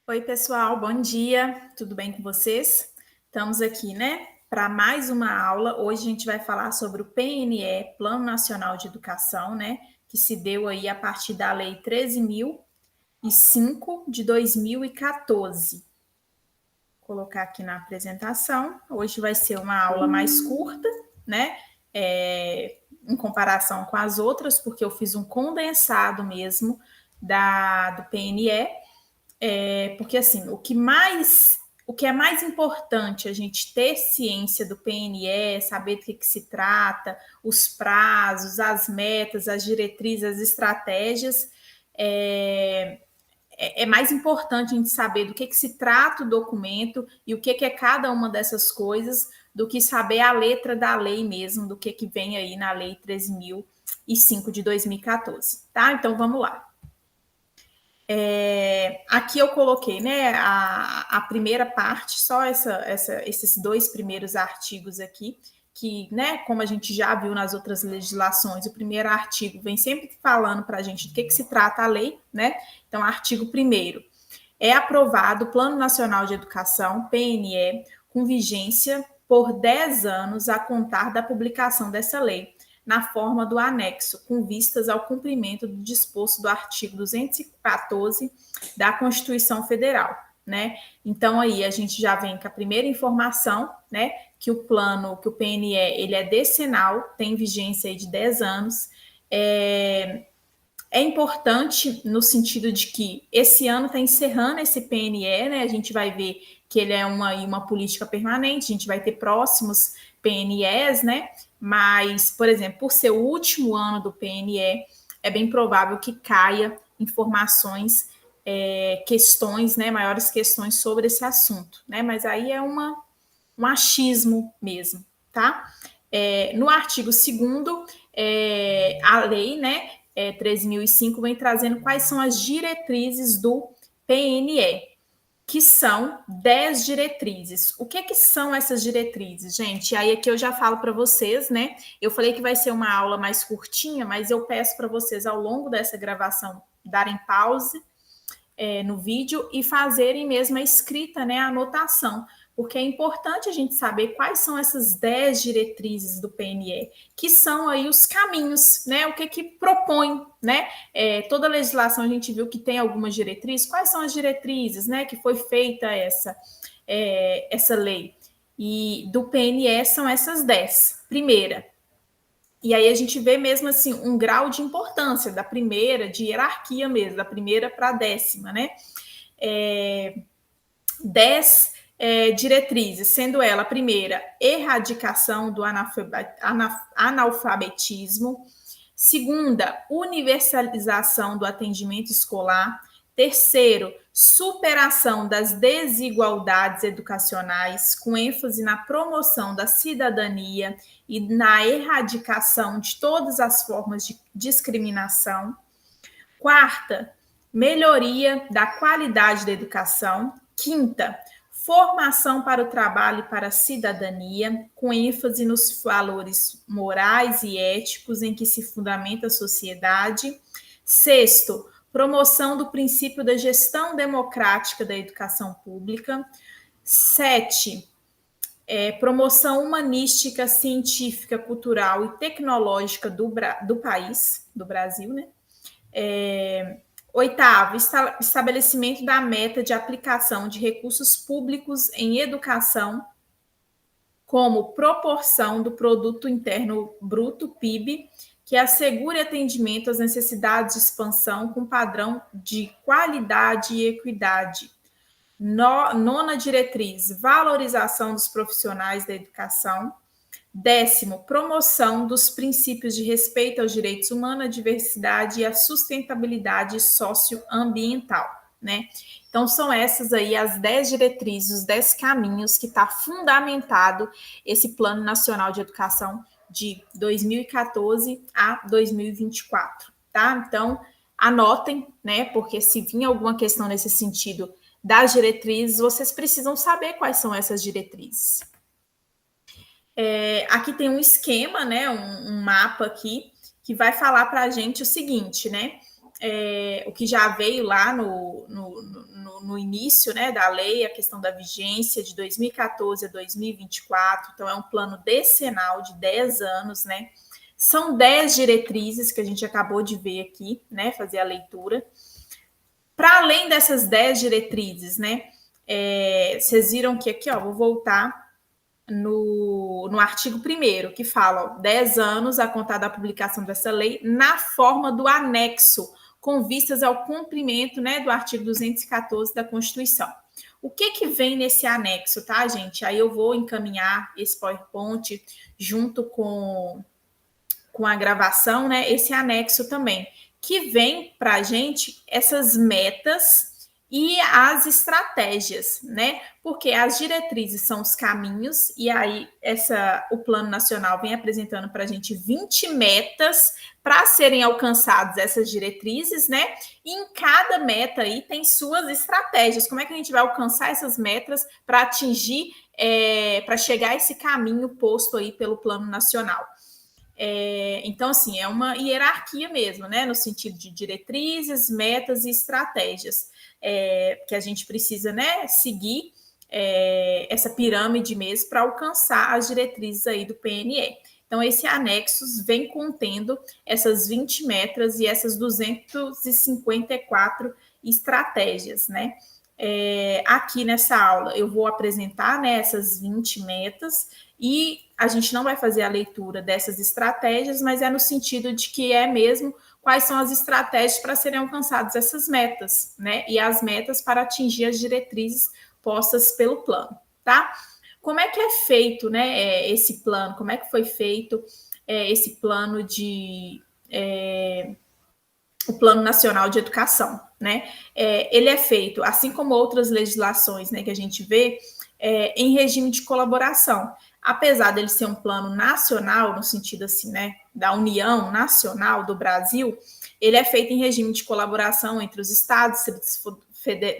Oi, pessoal, bom dia, tudo bem com vocês? Estamos aqui, né, para mais uma aula. Hoje a gente vai falar sobre o PNE, Plano Nacional de Educação, né, que se deu aí a partir da Lei 13.005 de 2014. Vou colocar aqui na apresentação. Hoje vai ser uma aula mais curta, né, em comparação com as outras, porque eu fiz um condensado mesmo do PNE. Porque assim, o que é mais importante a gente ter ciência do PNE, saber do que se trata, os prazos, as metas, as diretrizes, as estratégias, é mais importante a gente saber do que se trata o documento e o que é cada uma dessas coisas, do que saber a letra da lei mesmo, do que vem aí na Lei 13.005 de 2014, tá? Então vamos lá. Aqui eu coloquei, né, a primeira parte, só esses dois primeiros artigos aqui, que, né, como a gente já viu nas outras legislações, o primeiro artigo vem sempre falando para a gente do que se trata a lei, né? Então, artigo 1º, é aprovado o Plano Nacional de Educação, PNE, com vigência por 10 anos a contar da publicação dessa lei, na forma do anexo, com vistas ao cumprimento do disposto do artigo 214 da Constituição Federal, né? Então aí a gente já vem com a primeira informação, né, que o PNE, ele é decenal, tem vigência aí de 10 anos. É importante no sentido de que esse ano está encerrando esse PNE, né? A gente vai ver que ele é uma política permanente, a gente vai ter próximos PNEs, né? Mas, por exemplo, por ser o último ano do PNE, é bem provável que caia informações, questões, né? Maiores questões sobre esse assunto, né? Mas aí é um achismo mesmo, tá? No artigo 2º, a lei, né, 13.005 vem trazendo quais são as diretrizes do PNE, que são 10 diretrizes. O que são essas diretrizes, gente? Aí aqui eu já falo para vocês, né? Eu falei que vai ser uma aula mais curtinha, mas eu peço para vocês, ao longo dessa gravação, darem pause no vídeo e fazerem mesmo a escrita, né, a anotação, porque é importante a gente saber quais são essas 10 diretrizes do PNE, que são aí os caminhos, né, o que propõe, né, toda a legislação a gente viu que tem algumas diretrizes, quais são as diretrizes, né, que foi feita essa lei, e do PNE são essas 10. Primeira, e aí a gente vê mesmo assim um grau de importância da primeira, de hierarquia mesmo, da primeira para a 10ª, né? 10 diretrizes, sendo ela a primeira, erradicação do analfabetismo. Segunda, universalização do atendimento escolar. Terceiro, superação das desigualdades educacionais, com ênfase na promoção da cidadania e na erradicação de todas as formas de discriminação. Quarta, melhoria da qualidade da educação. Quinta, formação para o trabalho e para a cidadania, com ênfase nos valores morais e éticos em que se fundamenta a sociedade. Sexto, promoção do princípio da gestão democrática da educação pública. 7, promoção humanística, científica, cultural e tecnológica do país, do Brasil, né? Oitavo, estabelecimento da meta de aplicação de recursos públicos em educação como proporção do produto interno bruto, PIB, que assegure atendimento às necessidades de expansão com padrão de qualidade e equidade. Nona diretriz, valorização dos profissionais da educação. 10º, promoção dos princípios de respeito aos direitos humanos, à diversidade e à sustentabilidade socioambiental, né? Então, são essas aí as 10 diretrizes, os 10 caminhos que está fundamentado esse Plano Nacional de Educação de 2014 a 2024, tá? Então, anotem, né? Porque se vir alguma questão nesse sentido das diretrizes, vocês precisam saber quais são essas diretrizes. Aqui tem um esquema, né, um mapa aqui, que vai falar para a gente o seguinte, né? o que já veio lá no início, né, da lei, a questão da vigência de 2014 a 2024, então é um plano decenal de 10 anos, né? São 10 diretrizes que a gente acabou de ver aqui, né, fazer a leitura. Para além dessas 10 diretrizes, né, vocês viram que aqui, ó, vou voltar no artigo 1º, que fala, ó, 10 anos a contar da publicação dessa lei na forma do anexo, com vistas ao cumprimento, né, do artigo 214 da Constituição. O que vem nesse anexo, tá, gente? Aí eu vou encaminhar esse PowerPoint junto com a gravação, né, esse anexo também, que vem para a gente essas metas e as estratégias, né? Porque as diretrizes são os caminhos, e aí o Plano Nacional vem apresentando para a gente 20 metas para serem alcançadas essas diretrizes, né? E em cada meta aí tem suas estratégias. Como é que a gente vai alcançar essas metas para atingir, para chegar a esse caminho posto aí pelo Plano Nacional? Então, assim, é uma hierarquia mesmo, né? No sentido de diretrizes, metas e estratégias que a gente precisa, né, seguir essa pirâmide mesmo para alcançar as diretrizes aí do PNE. Então, esse anexo vem contendo essas 20 metas e essas 254 estratégias, né? Aqui nessa aula eu vou apresentar, né, essas 20 metas e a gente não vai fazer a leitura dessas estratégias, mas é no sentido de que é mesmo quais são as estratégias para serem alcançadas essas metas, né? E as metas para atingir as diretrizes postas pelo plano, tá? Como é que é feito, né, esse plano? Como é que foi feito esse plano o Plano Nacional de Educação, né? Ele é feito, assim como outras legislações, né, que a gente vê, em regime de colaboração. Apesar dele ser um plano nacional, no sentido assim, né, da União Nacional do Brasil, ele é feito em regime de colaboração entre os estados,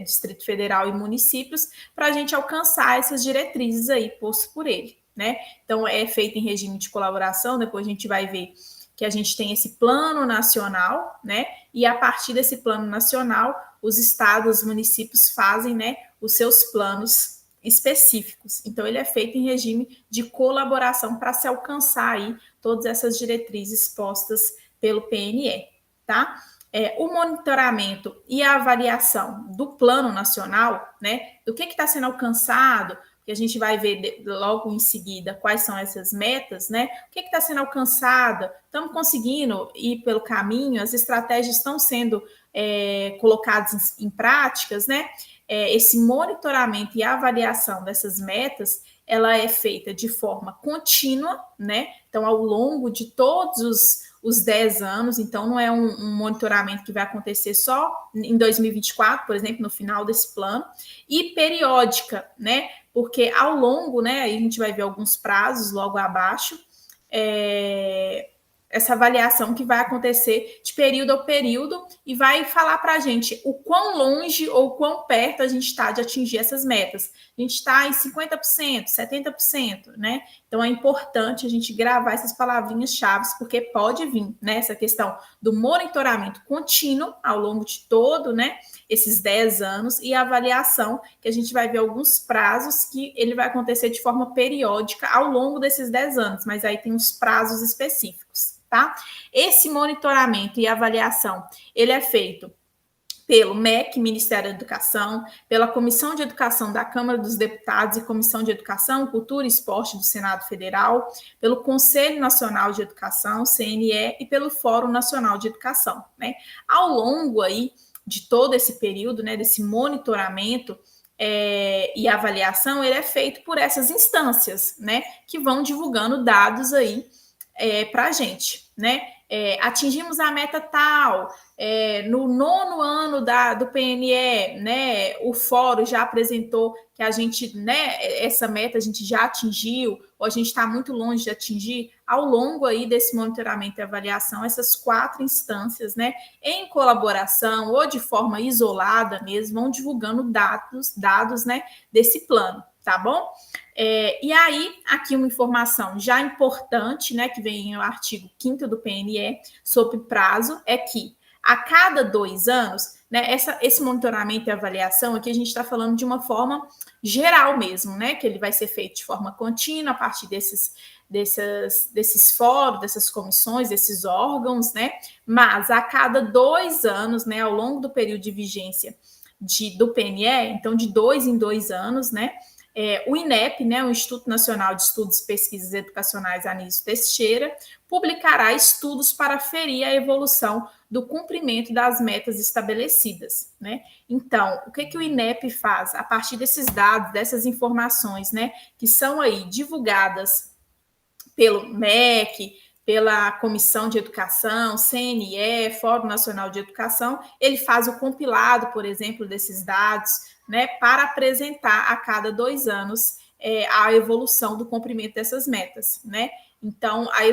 Distrito Federal e municípios, para a gente alcançar essas diretrizes aí postas por ele, né? Então, é feito em regime de colaboração, depois a gente vai ver que a gente tem esse plano nacional, né? E a partir desse plano nacional, os estados, os municípios fazem, né, os seus planos específicos. Então, ele é feito em regime de colaboração para se alcançar aí todas essas diretrizes postas pelo PNE, tá? O monitoramento e a avaliação do plano nacional, né, do que está sendo alcançado, que a gente vai ver logo em seguida quais são essas metas, né? O que está sendo alcançado? Estamos conseguindo ir pelo caminho? As estratégias estão sendo colocadas em práticas, né? Esse monitoramento e avaliação dessas metas, ela é feita de forma contínua, né? Então, ao longo de todos os 10 anos, então não é um monitoramento que vai acontecer só em 2024, por exemplo, no final desse plano, e periódica, né? Porque ao longo, né, aí a gente vai ver alguns prazos logo abaixo, essa avaliação que vai acontecer de período a período e vai falar para a gente o quão longe ou quão perto a gente está de atingir essas metas. A gente está em 50%, 70%, né? Então é importante a gente gravar essas palavrinhas-chave, porque pode vir, né, essa questão do monitoramento contínuo ao longo de todo, né, esses 10 anos e a avaliação, que a gente vai ver alguns prazos que ele vai acontecer de forma periódica ao longo desses 10 anos, mas aí tem uns prazos específicos, tá? Esse monitoramento e avaliação, ele é feito pelo MEC, Ministério da Educação, pela Comissão de Educação da Câmara dos Deputados e Comissão de Educação, Cultura e Esporte do Senado Federal, pelo Conselho Nacional de Educação, CNE, e pelo Fórum Nacional de Educação, né? Ao longo aí de todo esse período, né, desse monitoramento e avaliação, ele é feito por essas instâncias, né, que vão divulgando dados aí para a gente, né? Atingimos a meta tal, no 9º ano do PNE, né? O fórum já apresentou que a gente, né? Essa meta a gente já atingiu, ou a gente está muito longe de atingir. Ao longo aí desse monitoramento e avaliação, essas 4 instâncias, né? Em colaboração ou de forma isolada mesmo, vão divulgando dados, né? Desse plano, tá bom? E aí, aqui uma informação já importante, né, que vem no artigo 5º do PNE, sobre prazo, é que a cada 2 anos, né, esse monitoramento e avaliação aqui a gente está falando de uma forma geral mesmo, né, que ele vai ser feito de forma contínua a partir desses fóruns, dessas comissões, desses órgãos, né, mas a cada 2 anos, né, ao longo do período de vigência do PNE, então de 2 em 2 anos, né, o INEP, né, o Instituto Nacional de Estudos e Pesquisas Educacionais Anísio Teixeira, publicará estudos para aferir a evolução do cumprimento das metas estabelecidas, né? Então, o que o INEP faz? A partir desses dados, dessas informações, né, que são aí divulgadas pelo MEC, pela Comissão de Educação, CNE, Fórum Nacional de Educação, ele faz o compilado, por exemplo, desses dados, né, para apresentar a cada 2 anos a evolução do cumprimento dessas metas, né? Então, a